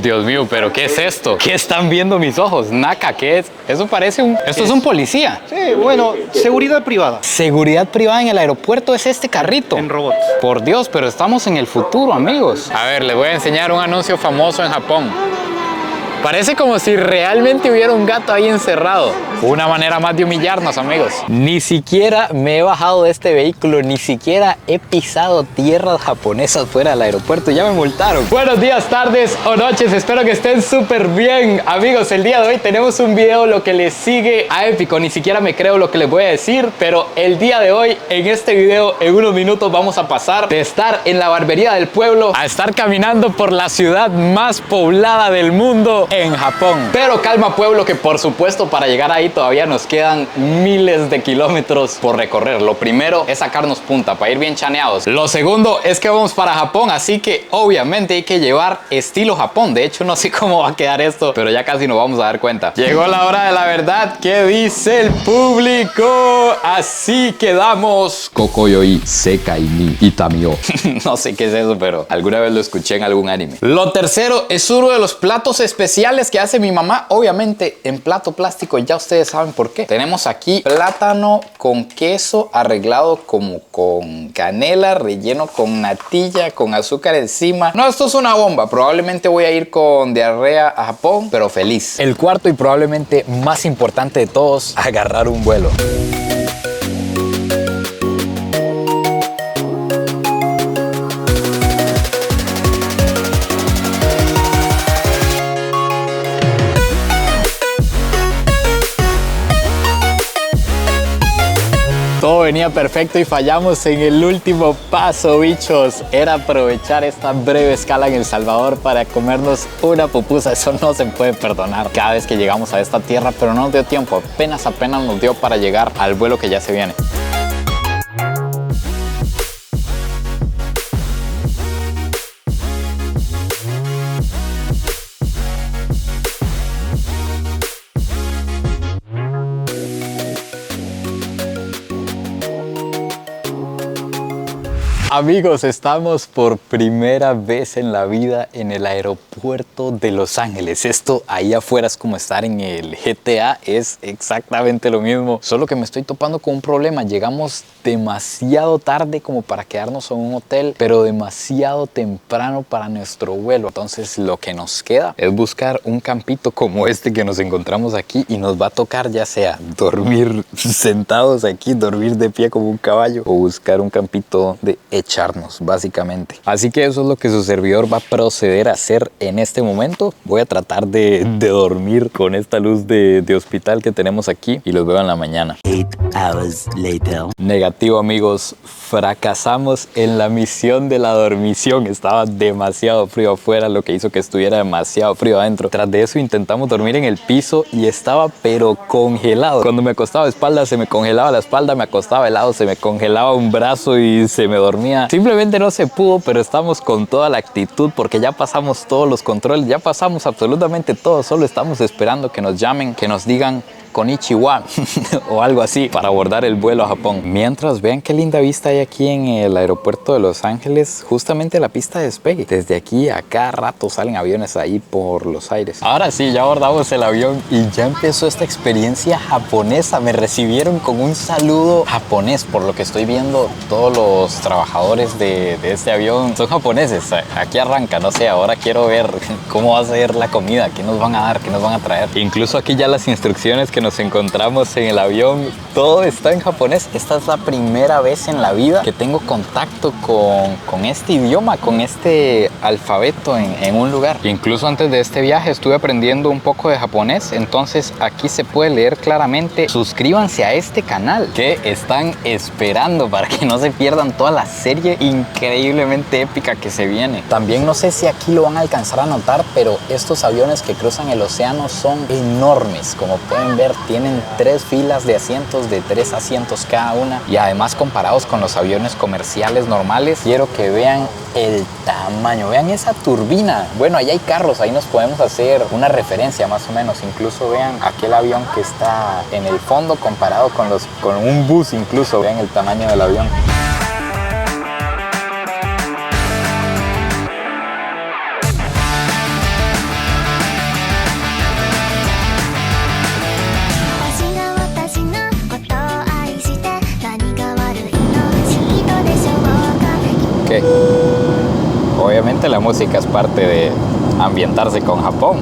Dios mío, pero ¿qué es esto? ¿Qué están viendo mis ojos? Naka, ¿qué es? Eso parece un... Esto es un policía. Sí, bueno, seguridad privada. Seguridad privada en el aeropuerto es este carrito. En robots. Por Dios, pero estamos en el futuro, amigos. A ver, les voy a enseñar un anuncio famoso en Japón. Parece como si realmente hubiera un gato ahí encerrado. Una manera más de humillarnos, amigos. Ni siquiera me he bajado de este vehículo, ni siquiera he pisado tierras japonesas fuera del aeropuerto. Ya me multaron. Buenos días, tardes o noches. Espero que estén súper bien. Amigos, el día de hoy tenemos un video lo que les sigue a épico. Ni siquiera me creo lo que les voy a decir, pero el día de hoy, en este video, en unos minutos vamos a pasar de estar en la barbería del pueblo a estar caminando por la ciudad más poblada del mundo en Japón. Pero calma, pueblo, que por supuesto para llegar ahí todavía nos quedan miles de kilómetros por recorrer. Lo primero es sacarnos punta para ir bien chaneados. Lo segundo es que vamos para Japón, así que obviamente hay que llevar estilo Japón. De hecho, no sé cómo va a quedar esto, pero ya casi nos vamos a dar cuenta. Llegó la hora de la verdad. ¿Qué dice el público? Así quedamos. Kokoyoi Sekai ni Itamio. No sé qué es eso, pero alguna vez lo escuché en algún anime. Lo tercero es uno de los platos especiales que hace mi mamá, obviamente en plato plástico. Ya ustedes saben por qué. Tenemos aquí plátano con queso arreglado como con canela, relleno con natilla, con azúcar encima. No, esto es una bomba. Probablemente voy a ir con diarrea a Japón, pero feliz. El cuarto y probablemente más importante de todos, agarrar un vuelo. Todo venía perfecto y fallamos en el último paso, bichos. Era aprovechar esta breve escala en El Salvador para comernos una pupusa. Eso no se puede perdonar cada vez que llegamos a esta tierra, pero no nos dio tiempo. Apenas nos dio para llegar al vuelo que ya se viene. Amigos, estamos por primera vez en la vida en el aeropuerto de Los Ángeles. Esto ahí afuera es como estar en el GTA, es exactamente lo mismo. Solo que me estoy topando con un problema. Llegamos demasiado tarde como para quedarnos en un hotel, pero demasiado temprano para nuestro vuelo. Entonces lo que nos queda es buscar un campito como este que nos encontramos aquí y nos va a tocar ya sea dormir sentados aquí, dormir de pie como un caballo o buscar un campito de echarnos, básicamente. Así que eso es lo que su servidor va a proceder a hacer en este momento. Voy a tratar de dormir con esta luz de hospital que tenemos aquí y los veo en la mañana. 8 hours later. Negativo, amigos. Fracasamos en la misión de la dormición. Estaba demasiado frío afuera, lo que hizo que estuviera demasiado frío adentro. Tras de eso intentamos dormir en el piso y estaba pero congelado. Cuando me acostaba de espalda se me congelaba la espalda, me acostaba de lado, se me congelaba un brazo y se me dormía. Simplemente no se pudo, pero estamos con toda la actitud porque ya pasamos todos los controles, ya pasamos absolutamente todo. Solo estamos esperando que nos llamen, que nos digan Konnichiwa o algo así para abordar el vuelo a Japón. Mientras, vean qué linda vista hay aquí en el aeropuerto de Los Ángeles, justamente la pista de despegue. Desde aquí a cada rato salen aviones ahí por los aires. Ahora sí, ya abordamos el avión y ya empezó esta experiencia japonesa. Me recibieron con un saludo japonés. Por lo que estoy viendo, todos los trabajadores de este avión son japoneses. Aquí arranca, no sé, ahora quiero ver cómo va a ser la comida, qué nos van a dar, qué nos van a traer. Incluso aquí ya las instrucciones que nos encontramos en el avión, todo está en japonés. Esta es la primera vez en la vida que tengo contacto con este idioma, con este alfabeto en un lugar. Incluso antes de este viaje estuve aprendiendo un poco de japonés, entonces aquí se puede leer claramente: suscríbanse a este canal. ¿Qué están esperando para que no se pierdan toda la serie increíblemente épica que se viene? También no sé si aquí lo van a alcanzar a notar, pero estos aviones que cruzan el océano son enormes. Como pueden ver, tienen 3 filas de asientos, de 3 asientos cada una, y además comparados con los aviones comerciales normales, quiero que vean el tamaño, vean esa turbina. Bueno, ahí hay carros, ahí nos podemos hacer una referencia más o menos. Incluso vean aquel avión que está en el fondo comparado con un bus, incluso vean el tamaño del avión. qué? Obviamente la música es parte de ambientarse con Japón.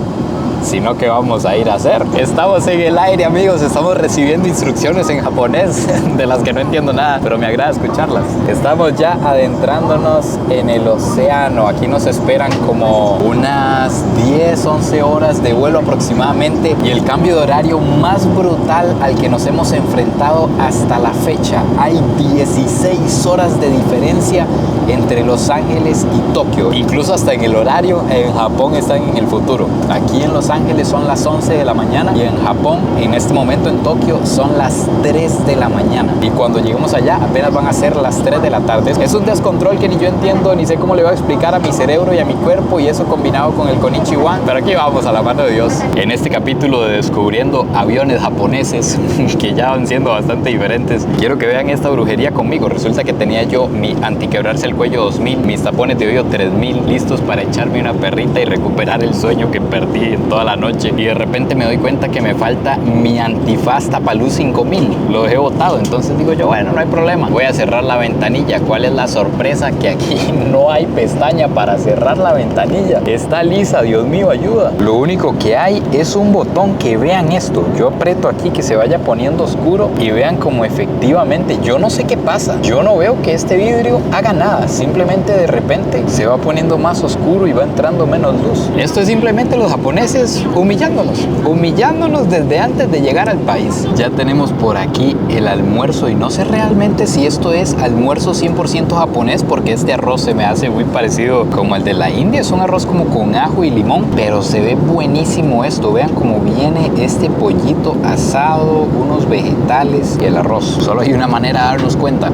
Sino que vamos a ir a hacer. Estamos en el aire, amigos, estamos recibiendo instrucciones en japonés de las que no entiendo nada, pero me agrada escucharlas. Estamos ya adentrándonos en el océano. Aquí nos esperan como unas 10, 11 horas de vuelo aproximadamente, y el cambio de horario más brutal al que nos hemos enfrentado hasta la fecha. Hay 16 horas de diferencia entre Los Ángeles y Tokio. Incluso hasta en el horario, en Japón están en el futuro. Aquí en Los Ángeles son las 11 de la mañana y en Japón, en este momento en Tokio, son las 3 de la mañana. Y cuando lleguemos allá apenas van a ser las 3 de la tarde. Es un descontrol que ni yo entiendo, ni sé cómo le voy a explicar a mi cerebro y a mi cuerpo, y eso combinado con el Konichiwa. Pero aquí vamos, a la mano de Dios. En este capítulo de Descubriendo Aviones Japoneses, que ya van siendo bastante diferentes, quiero que vean esta brujería conmigo. Resulta que tenía yo mi antiquebrarse el cuello 2000, mis tapones de oído 3000, listos para echarme una perrita y recuperar el sueño que perdí en toda la noche, y de repente me doy cuenta que me falta mi antifaz Tapaluz 5000. Lo dejé botado, entonces digo yo, bueno, no hay problema, voy a cerrar la ventanilla. ¿Cuál es la sorpresa? Que aquí no hay pestaña para cerrar la ventanilla, está lisa. Dios mío, ayuda. Lo único que hay es un botón, que vean esto, yo aprieto aquí que se vaya poniendo oscuro y vean como efectivamente, yo no sé qué pasa, yo no veo que este vidrio haga nada, simplemente de repente se va poniendo más oscuro y va entrando menos luz. Esto es simplemente los japoneses humillándonos desde antes de llegar al país. Ya tenemos por aquí el almuerzo, y no sé realmente si esto es almuerzo 100% japonés, porque este arroz se me hace muy parecido como el de la India. Es un arroz como con ajo y limón, pero se ve buenísimo esto. Vean cómo viene este pollito asado, unos vegetales y el arroz. Solo hay una manera de darnos cuenta.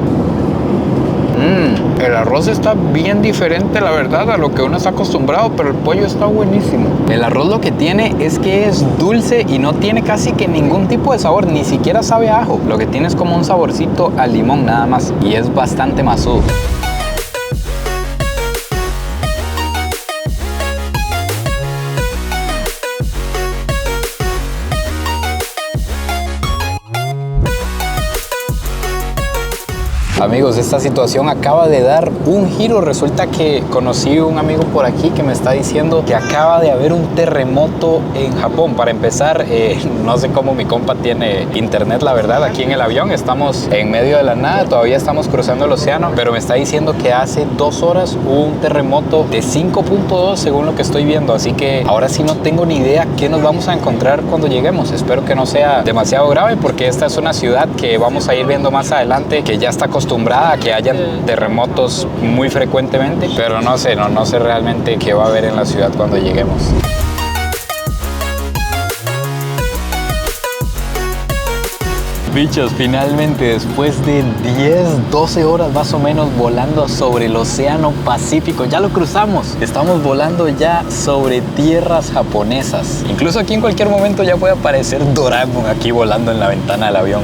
El arroz está bien diferente, la verdad, a lo que uno está acostumbrado, pero el pollo está buenísimo. El arroz lo que tiene es que es dulce y no tiene casi que ningún tipo de sabor, ni siquiera sabe a ajo. Lo que tiene es como un saborcito a limón nada más, y es bastante masudo. Amigos, esta situación acaba de dar un giro. Resulta que conocí un amigo por aquí que me está diciendo que acaba de haber un terremoto en Japón. Para empezar, no sé cómo mi compa tiene internet, la verdad, aquí en el avión. Estamos en medio de la nada, todavía estamos cruzando el océano, pero me está diciendo que hace 2 horas hubo un terremoto de 5.2 según lo que estoy viendo. Así que ahora sí no tengo ni idea qué nos vamos a encontrar cuando lleguemos. Espero que no sea demasiado grave, porque esta es una ciudad que vamos a ir viendo más adelante, que ya está acostumbrada a que hayan terremotos muy frecuentemente, pero no sé realmente qué va a haber en la ciudad cuando lleguemos. Bichos, finalmente después de 10, 12 horas más o menos volando sobre el océano Pacífico, ya lo cruzamos. Estamos volando ya sobre tierras japonesas. Incluso aquí en cualquier momento ya puede aparecer Doraemon aquí volando en la ventana del avión.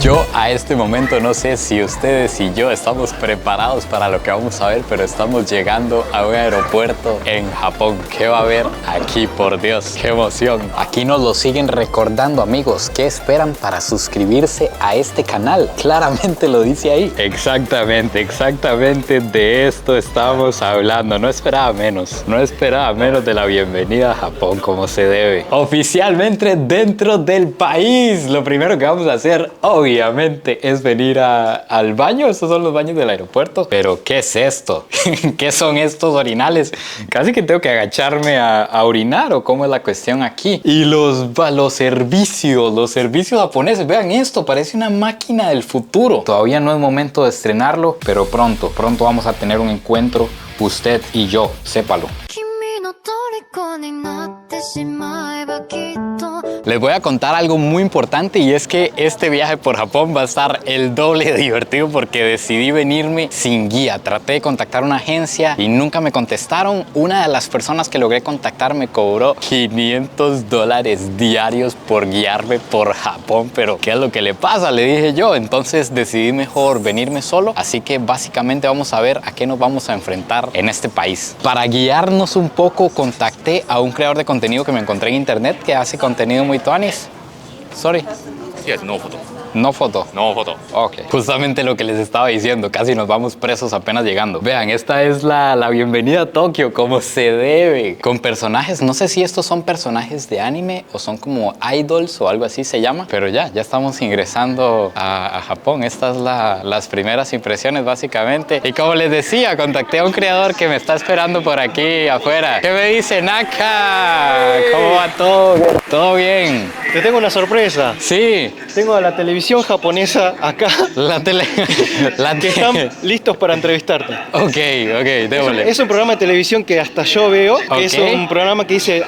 Yo a este momento no sé si ustedes y yo estamos preparados para lo que vamos a ver, pero estamos llegando a un aeropuerto en Japón. ¿Qué va a haber aquí? Por Dios, qué emoción. Aquí nos lo siguen recordando, amigos. ¿Qué esperan para suscribirse a este canal? Claramente lo dice ahí. Exactamente de esto estamos hablando. No esperaba menos de la bienvenida a Japón como se debe. Oficialmente dentro del país. Lo primero que vamos a hacer, obviamente, es venir al baño. Estos son los baños del aeropuerto. Pero ¿qué es esto? ¿Qué son estos orinales? Casi que tengo que agacharme a orinar, o cómo es la cuestión aquí. Y los servicios japoneses. Vean esto, parece una máquina del futuro. Todavía no es momento de estrenarlo, pero pronto vamos a tener un encuentro, usted y yo, sépalo. Les voy a contar algo muy importante, y es que este viaje por Japón va a estar el doble de divertido porque decidí venirme sin guía. Traté de contactar una agencia y nunca me contestaron. Una de las personas que logré contactar me cobró $500 diarios por guiarme por Japón. Pero ¿qué es lo que le pasa?, le dije yo. Entonces decidí mejor venirme solo. Así que básicamente vamos a ver a qué nos vamos a enfrentar en este país. Para guiarnos un poco contacté contacté a un creador de contenido que me encontré en internet que hace contenido muy tuanis. Sorry. Yes, no photo. No foto. No photo. Ok. Justamente lo que les estaba diciendo, casi nos vamos presos apenas llegando. Vean, esta es la bienvenida a Tokio, como se debe. Con personajes, no sé si estos son personajes de anime o son como idols o algo así se llama. Pero ya estamos ingresando a Japón. Estas son las primeras impresiones básicamente. Y como les decía, contacté a un creador que me está esperando por aquí afuera. ¿Qué me dice, Naka? ¿Cómo va todo? ¿Todo bien? Te tengo una sorpresa. Sí. Tengo a la televisión japonesa acá. La tele... Que están listos para entrevistarte. Ok, démosle. Es un programa de televisión que hasta yo veo, que Ok. es un programa que dice,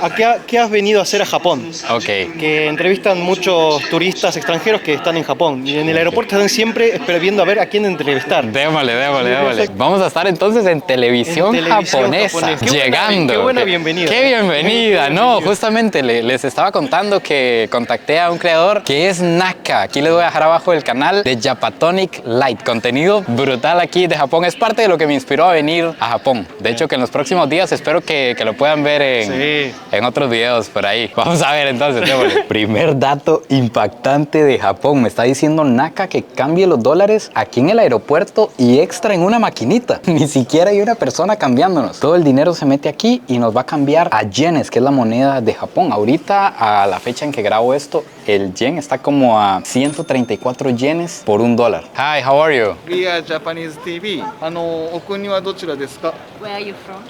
¿qué has venido a hacer a Japón? Ok. Que entrevistan muchos turistas extranjeros que están en Japón. Y en el aeropuerto están siempre viendo a ver a quién entrevistar. Démosle. Vamos a estar entonces en televisión, En televisión japonesa. japonesa. Qué buena- Llegando. qué buena bienvenida. Qué bienvenida. No, justamente les estaba contando que contacté a un creador que es Naka. Aquí les voy a dejar abajo el canal de Japatonic Light. Contenido brutal aquí de Japón. Es parte de lo que me inspiró a venir a Japón. De hecho, que en los próximos días espero que lo puedan ver en otros videos por ahí. Vamos a ver entonces, démosle. Primer dato impactante de Japón. Me está diciendo Naka que cambie los dólares aquí en el aeropuerto y extra en una maquinita. Ni siquiera hay una persona cambiándonos. Todo el dinero se mete aquí y nos va a cambiar a yenes, que es la moneda de Japón. Ahorita, a la fecha en que grabo esto, el yen está como a 134 yenes por $1. Hi, how are you? We are Japanese TV. お国はどちらですか？ Where are you from?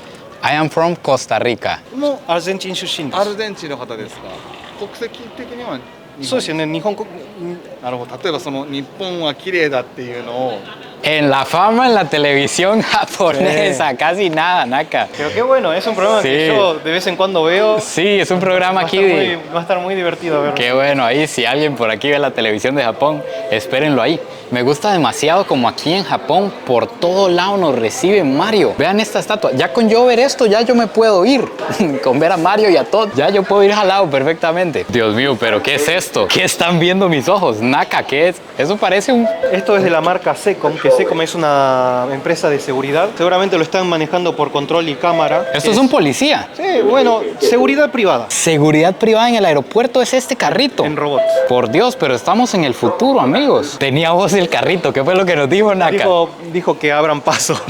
I am from Costa Rica. アルゼンチン出身でアルゼンチンの方ですか？国籍的にはす。そうですよね、日本国。なるほど。例えばその日本は綺麗だっていうのを En la fama en la televisión japonesa, casi nada, Naka. Pero qué bueno, es un programa que Sí. yo de vez en cuando veo. Sí, es un programa aquí Va a estar muy divertido verlo. Qué bueno, ahí si alguien por aquí ve la televisión de Japón, espérenlo ahí. Me gusta demasiado como aquí en Japón, por todo lado nos recibe Mario. Vean esta estatua, ya con yo ver esto, ya yo me puedo ir. Con ver a Mario y a Todd, ya yo puedo ir jalado perfectamente. Dios mío, pero ¿qué es esto? ¿Qué están viendo mis ojos? Naka, ¿qué es? Eso parece un... Esto es de la marca Secom, que Secom es una empresa de seguridad. Seguramente lo están manejando por control y cámara. Esto es un policía. Sí, bueno, seguridad privada. Seguridad privada en el aeropuerto es este carrito. En robots. Por Dios, pero estamos en el futuro, amigos. Tenía voz el carrito, ¿qué fue lo que nos dijo Naka? Dijo que abran paso.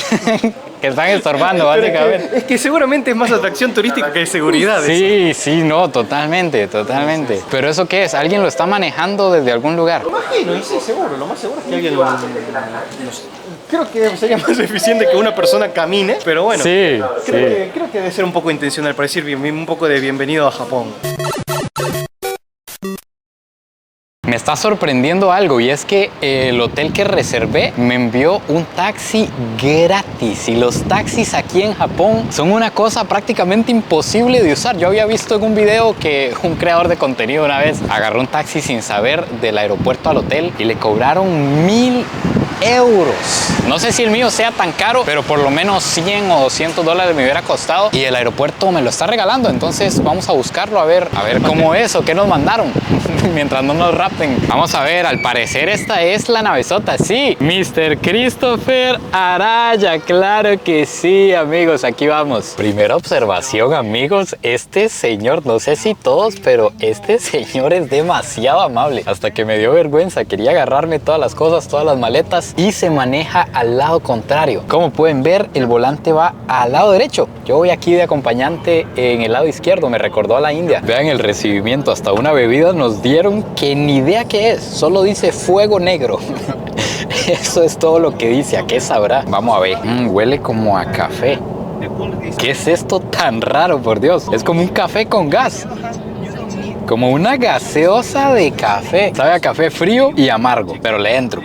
Que están estorbando, Pero básicamente. es que seguramente es más atracción turística que seguridad. Sí, no, totalmente. Pero ¿eso qué es? ¿Alguien lo está manejando desde algún lugar? Imagino, y sí, seguro. Lo más seguro es que alguien creo que sería más eficiente que una persona camine, pero bueno. Sí, Creo que debe ser un poco intencional para decir un poco de bienvenido a Japón. Me está sorprendiendo algo y es que el hotel que reservé me envió un taxi gratis y los taxis aquí en Japón son una cosa prácticamente imposible de usar. Yo había visto en un video que un creador de contenido una vez agarró un taxi sin saber del aeropuerto al hotel y le cobraron 1000 euros. No sé si el mío sea tan caro, pero por lo menos 100 o $200 me hubiera costado y el aeropuerto me lo está regalando. Entonces vamos a buscarlo a ver cómo es o qué nos mandaron mientras no nos rapten. Vamos a ver, al parecer esta es la navezota, sí. Mr. Christopher Araya, claro que sí, amigos, aquí vamos. Primera observación, amigos, este señor, no sé si todos, pero este señor es demasiado amable. Hasta que me dio vergüenza, quería agarrarme todas las cosas, todas las maletas y se maneja al lado contrario. Como pueden ver, el volante va al lado derecho. Yo voy aquí de acompañante en el lado izquierdo, me recordó a la India. Vean el recibimiento, hasta una bebida nos dieron que ni idea qué es, solo dice fuego negro. Eso es todo lo que dice, ¿a qué sabrá? Vamos a ver, huele como a café. ¿Qué es esto tan raro, por Dios? Es como un café con gas. Como una gaseosa de café. Sabe a café frío y amargo, pero le entro.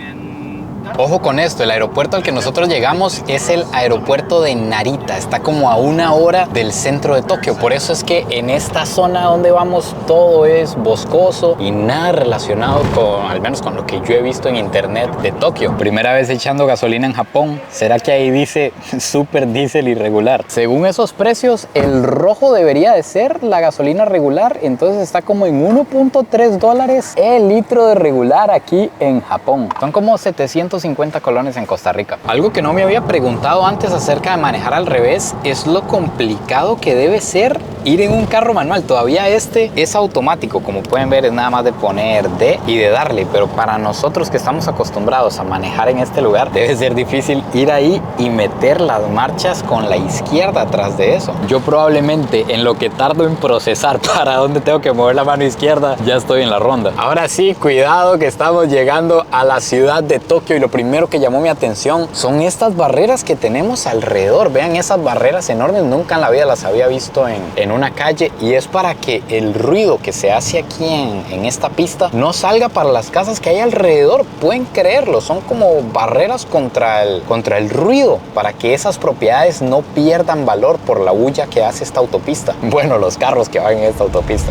Ojo con esto, el aeropuerto al que nosotros llegamos es el aeropuerto de Narita. Está como a 1 hora del centro de Tokio. Por eso es que en esta zona donde vamos todo es boscoso y nada relacionado con, al menos con lo que yo he visto en internet de Tokio. Primera vez echando gasolina en Japón. ¿Será que ahí dice super diésel irregular? Según esos precios, el rojo debería de ser la gasolina regular. Entonces está como en $1.3 el litro de regular aquí en Japón. Son como 700 150 colones en Costa Rica. Algo que no me había preguntado antes acerca de manejar al revés es lo complicado que debe ser ir en un carro manual. Todavía este es automático, como pueden ver es nada más de poner D y de darle, pero para nosotros que estamos acostumbrados a manejar en este lugar debe ser difícil ir ahí y meter las marchas con la izquierda atrás de eso. Yo probablemente en lo que tardo en procesar para dónde tengo que mover la mano izquierda ya estoy en la ronda. Ahora sí, cuidado que estamos llegando a la ciudad de Tokio y lo primero que llamó mi atención son estas barreras que tenemos alrededor. Vean esas barreras enormes, nunca en la vida las había visto en una calle, y es para que el ruido que se hace aquí en esta pista no salga para las casas que hay alrededor. Pueden creerlo, son como barreras contra el ruido, para que esas propiedades no pierdan valor por la bulla que hace esta autopista. Bueno, los carros que van en esta autopista.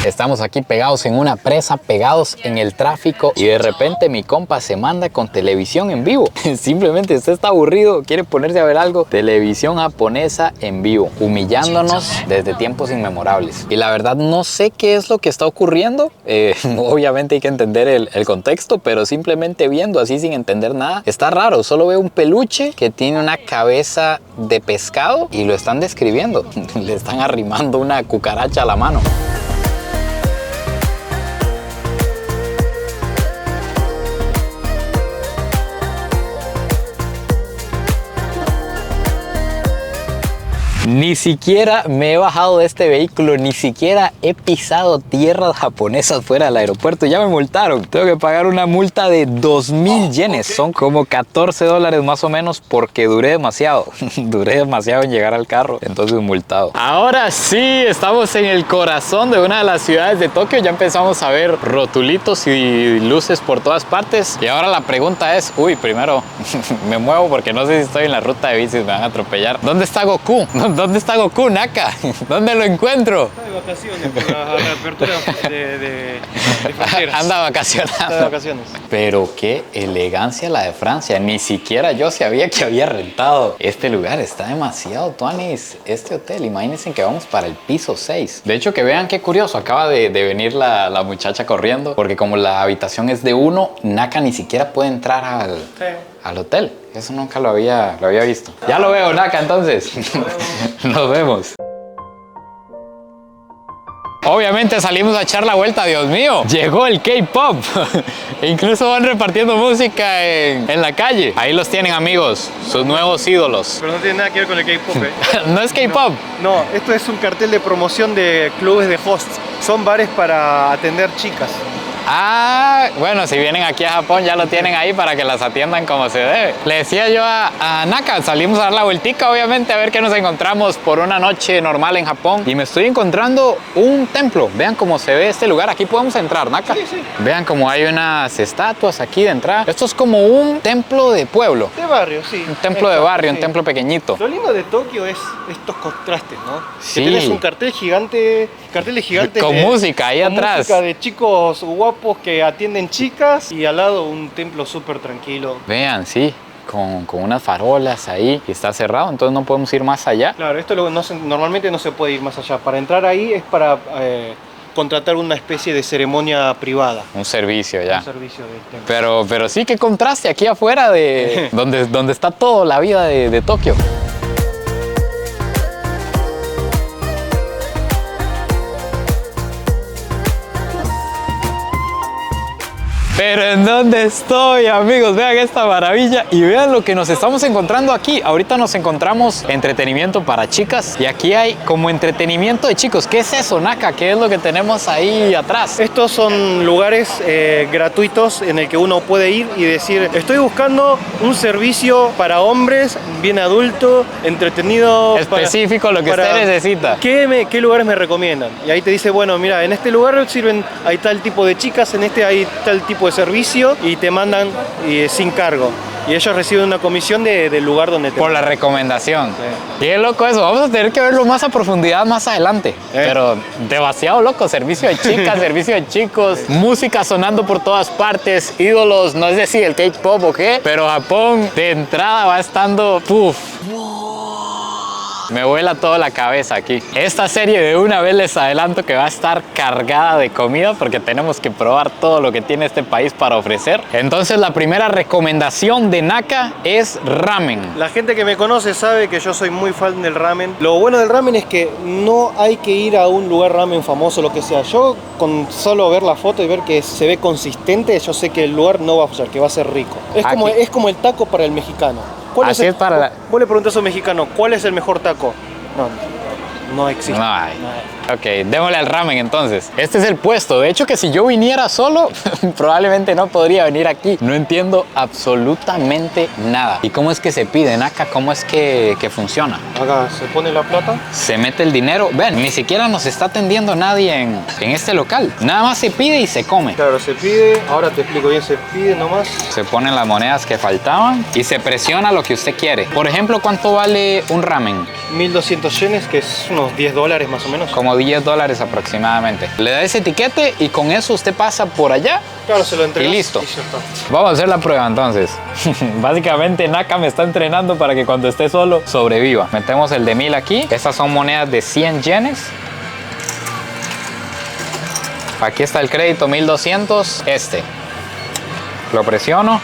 Estamos aquí pegados en una presa, pegados en el tráfico, y de repente mi compa se manda con televisión en vivo. Simplemente usted está aburrido, quiere ponerse a ver algo, televisión japonesa en vivo, humillándonos desde tiempos inmemorables. Y la verdad no sé qué es lo que está ocurriendo. Obviamente hay que entender el contexto, pero simplemente viendo así sin entender nada, está raro. Solo veo un peluche que tiene una cabeza de pescado y lo están describiendo. Le están arrimando una cucaracha a la mano. Ni siquiera me he bajado de este vehículo, ni siquiera he pisado tierras japonesas fuera del aeropuerto. Ya me multaron. Tengo que pagar una multa de 2.000 yenes. Son como $14 más o menos porque duré demasiado. Duré demasiado en llegar al carro. Entonces multado. Ahora sí, estamos en el corazón de una de las ciudades de Tokio. Ya empezamos a ver rotulitos y luces por todas partes. Y ahora la pregunta es, primero me muevo porque no sé si estoy en la ruta de bicis, me van a atropellar. ¿Dónde está Goku? ¿Dónde está Goku, Naka? ¿Dónde lo encuentro? Está de vacaciones por la reapertura de fronteras. Anda vacacionando. Está de vacaciones. Pero qué elegancia la de Francia. Ni siquiera yo sabía que había rentado este lugar. Está demasiado tuanis este hotel. Imagínense que vamos para el piso 6. De hecho, que vean qué curioso. Acaba de venir la muchacha corriendo, porque como la habitación es de 1, Naka ni siquiera puede entrar al hotel. Eso nunca lo había visto. Ya lo veo, Naka, entonces. Nos vemos. Obviamente salimos a echar la vuelta, Dios mío. Llegó el K-pop. Incluso van repartiendo música en la calle. Ahí los tienen, amigos, sus nuevos ídolos. Pero no tiene nada que ver con el K-pop, ¿eh? ¿No es K-pop? No, esto es un cartel de promoción de clubes de hosts. Son bares para atender chicas. Ah, bueno, si vienen aquí a Japón ya lo tienen ahí para que las atiendan como se debe. Le decía yo a Naka, salimos a dar la vueltica, obviamente, a ver qué nos encontramos por una noche normal en Japón. Y me estoy encontrando un templo. Vean cómo se ve este lugar. Aquí podemos entrar, Naka. Sí, sí. Vean cómo hay unas estatuas aquí de entrada. Esto es como un templo de pueblo. De barrio, sí. Un templo de barrio, un templo pequeñito. Lo lindo de Tokio es estos contrastes, ¿no? Sí. Que tenés un carteles gigantes con música ahí con atrás. Música de chicos guapos que atienden chicas, y al lado un templo súper tranquilo. Vean, sí, con unas farolas ahí, y está cerrado, entonces no podemos ir más allá. Claro, esto normalmente no se puede ir más allá. Para entrar ahí es para contratar una especie de ceremonia privada. Un servicio ya. Un servicio del templo. Pero sí, qué contraste aquí afuera de donde está toda la vida de Tokio. Pero ¿en dónde estoy, amigos? Vean esta maravilla y vean lo que nos estamos encontrando aquí. Ahorita nos encontramos entretenimiento para chicas y aquí hay como entretenimiento de chicos. ¿Qué es eso, Naka? ¿Qué es lo que tenemos ahí atrás? Estos son lugares gratuitos en el que uno puede ir y decir: estoy buscando un servicio para hombres, bien adulto, entretenido. Específico, lo que usted necesita. ¿Qué lugares me recomiendan? Y ahí te dice: bueno, mira, en este lugar sirven, hay tal tipo de chicas, en este hay tal tipo de servicio, y te mandan sin cargo. Y ellos reciben una comisión del lugar donde te... Por la recomendación. Qué loco eso. Vamos a tener que verlo más a profundidad más adelante. Pero demasiado loco. Servicio de chicas, servicio de chicos, música sonando por todas partes, ídolos, no es decir el K-pop o qué, pero Japón de entrada va estando... Uf. Me vuela toda la cabeza aquí. Esta serie de una vez les adelanto que va a estar cargada de comida porque tenemos que probar todo lo que tiene este país para ofrecer. Entonces la primera recomendación de Naka es ramen. La gente que me conoce sabe que yo soy muy fan del ramen. Lo bueno del ramen es que no hay que ir a un lugar ramen famoso, lo que sea. Yo con solo ver la foto y ver que se ve consistente, yo sé que el lugar no va a fallar, que va a ser rico. Es como el taco para el mexicano. Así es para la... Vos le preguntás a un mexicano, ¿cuál es el mejor taco? No existe. No hay. Ok, démosle al ramen entonces. Este es el puesto. De hecho que si yo viniera solo, probablemente no podría venir aquí. No entiendo absolutamente nada. ¿Y cómo es que se pide, Naka? ¿Cómo es que funciona? Acá se pone la plata. Se mete el dinero. Ven, ni siquiera nos está atendiendo nadie en este local. Nada más se pide y se come. Claro, se pide. Ahora te explico bien. Se pide nomás. Se ponen las monedas que faltaban y se presiona lo que usted quiere. Por ejemplo, ¿cuánto vale un ramen? 1200 yenes, que es unos $10 más o menos. Como $10 aproximadamente. Le da ese etiquete y con eso usted pasa por allá. Claro, se lo entregas y listo. Y ya está. Vamos a hacer la prueba entonces. Básicamente Naka me está entrenando para que cuando esté solo sobreviva. Metemos el de 1000 aquí. Estas son monedas de 100 yenes. Aquí está el crédito 1200. Lo presiono.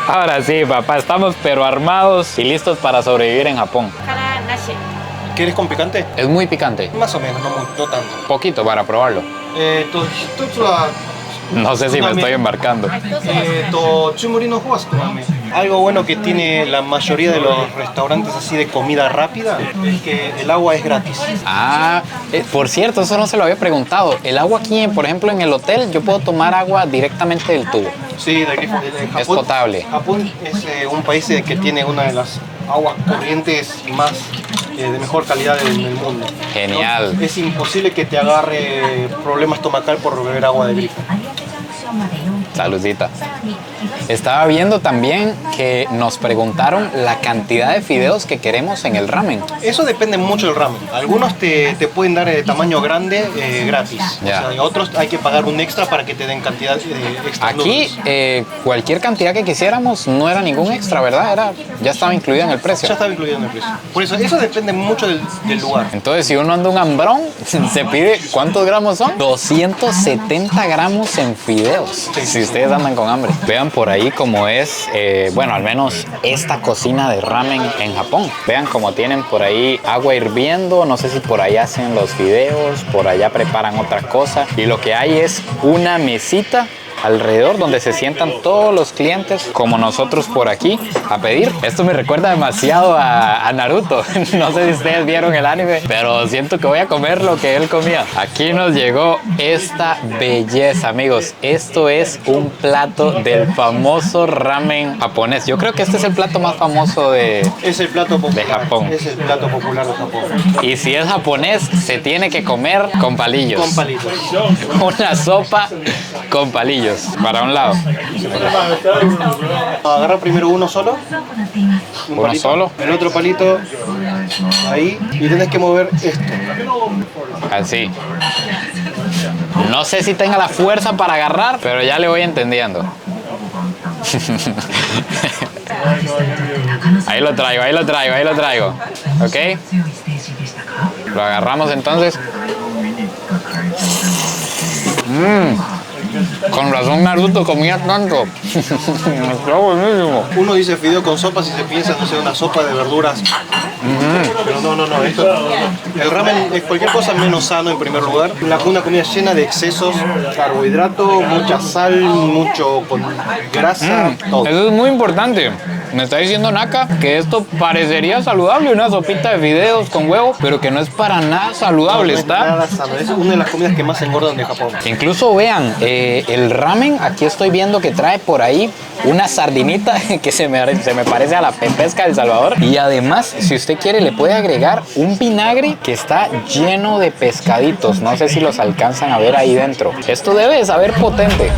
Ahora sí, papá, estamos pero armados y listos para sobrevivir en Japón. ¿Quieres con picante? Es muy picante. Más o menos, no tanto. Poquito para probarlo. No sé si me estoy embarcando. Algo bueno que tiene la mayoría de los restaurantes así de comida rápida es que el agua es gratis. Ah, por cierto, eso no se lo había preguntado. El agua aquí, por ejemplo, en el hotel, yo puedo tomar agua directamente del tubo. Sí, de grifo. Es potable. Japón es un país que tiene una de las aguas corrientes más de mejor calidad en el mundo. Genial. No, es imposible que te agarre problema estomacal por beber agua de grifo. Saludcita. Estaba viendo también que nos preguntaron la cantidad de fideos que queremos en el ramen. Eso depende mucho del ramen. Algunos te pueden dar de tamaño grande gratis. Ya. O sea, y otros hay que pagar un extra para que te den cantidad extra. Aquí cualquier cantidad que quisiéramos no era ningún extra, ¿verdad? Ya estaba incluido en el precio. Ya estaba incluido en el precio. Por eso depende mucho del lugar. Entonces, si uno anda un hambrón, se pide, ¿cuántos gramos son? 270 gramos en fideos. Sí. Si ustedes andan con hambre. Vean por ahí cómo es, bueno, al menos esta cocina de ramen en Japón. Vean cómo tienen por ahí agua hirviendo. No sé si por ahí hacen los fideos, por allá preparan otra cosa. Y lo que hay es una mesita alrededor donde se sientan todos los clientes como nosotros por aquí a pedir. Esto me recuerda demasiado a Naruto. No sé si ustedes vieron el anime, pero siento que voy a comer lo que él comía. Aquí nos llegó esta belleza, amigos. Esto es un plato del famoso ramen japonés. Yo creo que este es el plato más famoso es el plato popular de Japón. Es el plato popular de Japón. Y si es japonés, se tiene que comer con palillos. Con palitos. Una sopa con palillos. Para un lado. Agarra primero uno solo. Uno solo. El otro palito ahí. Y tienes que mover esto. Así. No sé si tenga la fuerza para agarrar, pero ya le voy entendiendo. Ahí lo traigo. ¿Ok? Lo agarramos entonces. Con razón Naruto comía tanto. Está buenísimo. Uno dice fideo con sopa si se piensa, no sé, una sopa de verduras. Pero no. El ramen es cualquier cosa menos sano en primer lugar. Una comida llena de excesos, carbohidrato, mucha sal, mucho con grasa, todo. Eso es muy importante. Me está diciendo Naka que esto parecería saludable, una sopita de fideos con huevo, pero que no es para nada saludable, no es nada sano. Es una de las comidas que más engordan de Japón. Incluso vean, el ramen, aquí estoy viendo que trae por ahí una sardinita que se me parece a la pepesca del Salvador. Y además, si usted quiere, le puede agregar un vinagre que está lleno de pescaditos. No sé si los alcanzan a ver ahí dentro. Esto debe de saber potente.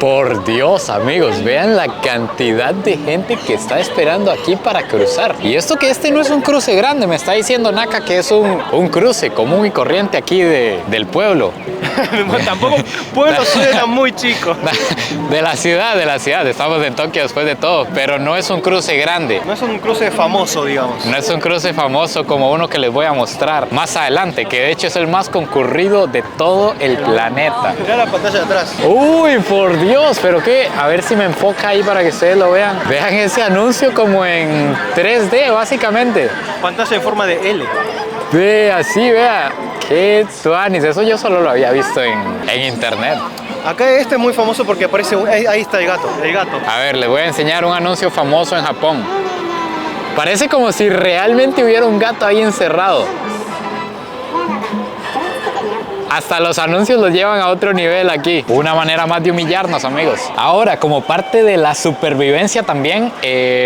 Por Dios, amigos, vean la cantidad de gente que está esperando aquí para cruzar. Y esto que este no es un cruce grande, me está diciendo Naka que es un cruce común y corriente aquí del pueblo. Tampoco pueblo suena muy chico. De la ciudad. Estamos en Tokio después de todo, pero no es un cruce grande. No es un cruce famoso, digamos. No es un cruce famoso como uno que les voy a mostrar más adelante, que de hecho es el más concurrido de todo el planeta. Mirá la pantalla de atrás. Uy, por Dios, pero qué, a ver si me enfoca ahí para que ustedes lo vean. Vean ese anuncio como en 3D, básicamente. Pantalla en forma de L. Ve, así, vea. Qué tuanis, eso yo solo lo había visto en internet. Acá este es muy famoso porque aparece, ahí está el gato, A ver, les voy a enseñar un anuncio famoso en Japón. Parece como si realmente hubiera un gato ahí encerrado. Hasta los anuncios los llevan a otro nivel aquí. Una manera más de humillarnos, amigos. Ahora, como parte de la supervivencia también,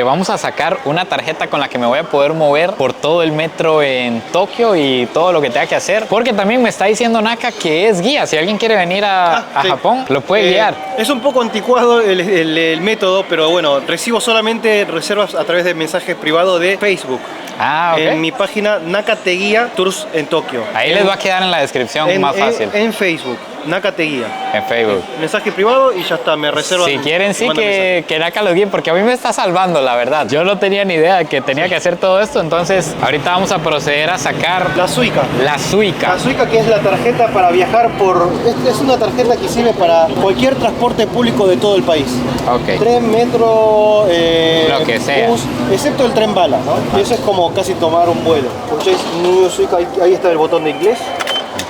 vamos a sacar una tarjeta con la que me voy a poder mover por todo el metro en Tokio y todo lo que tenga que hacer. Porque también me está diciendo Naka que es guía. Si alguien quiere venir a sí. Japón, lo puede guiar. Es un poco anticuado el método, pero bueno, recibo solamente reservas a través de mensajes privados de Facebook. Ah, ok. En mi página Naka te guía Tours en Tokio. Ahí les va a quedar en la descripción más fácil. En Facebook, Naka te guía. En Facebook. Mensaje privado y ya está, me reservan. Si quieren, sí que Naka los guíe, porque a mí me está salvando, la verdad. Yo no tenía ni idea de que tenía que hacer todo esto, entonces ahorita vamos a proceder a sacar la Suica. La Suica. La Suica, que es la tarjeta para viajar por... Es una tarjeta que sirve para cualquier transporte público de todo el país. Ok. Tren, metro, lo que sea. bus, excepto el tren bala, ¿no? Y eso es como casi tomar un vuelo. Purchase New Suica, ahí está el botón de inglés.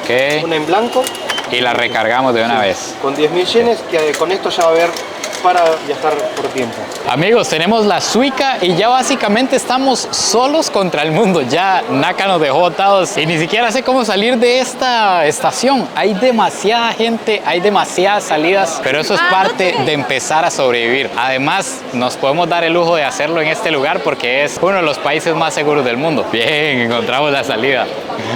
Ok. Una en blanco. Y la recargamos de una vez. Con 10.000 yenes, que con esto ya va a haber para viajar por tiempo. Amigos, tenemos la Suica y ya básicamente estamos solos contra el mundo. Ya Naka nos dejó botados y ni siquiera sé cómo salir de esta estación. Hay demasiada gente, hay demasiadas salidas, pero eso es parte de empezar a sobrevivir. Además, nos podemos dar el lujo de hacerlo en este lugar porque es uno de los países más seguros del mundo. Bien, encontramos la salida.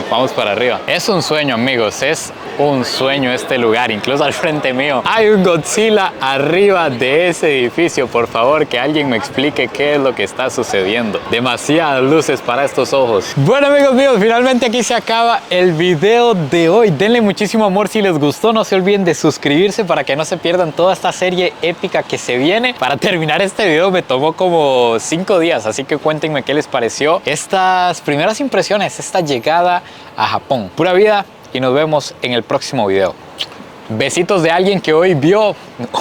Vamos para arriba. Es un sueño, amigos, es un sueño este lugar. Incluso al frente mío hay un Godzilla arriba de ese edificio. Por favor, que alguien me explique qué es lo que está sucediendo. Demasiadas luces para estos ojos. Bueno, amigos míos, finalmente aquí se acaba el video de hoy. Denle muchísimo amor si les gustó. No se olviden de suscribirse para que no se pierdan toda esta serie épica que se viene. Para terminar este video me tomó como 5 días, así que cuéntenme qué les pareció estas primeras impresiones, esta llegada a Japón. Pura vida y nos vemos en el próximo video. Besitos de alguien que hoy vio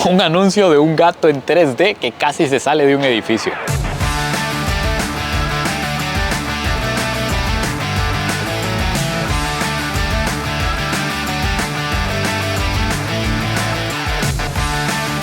un anuncio de un gato en 3D que casi se sale de un edificio.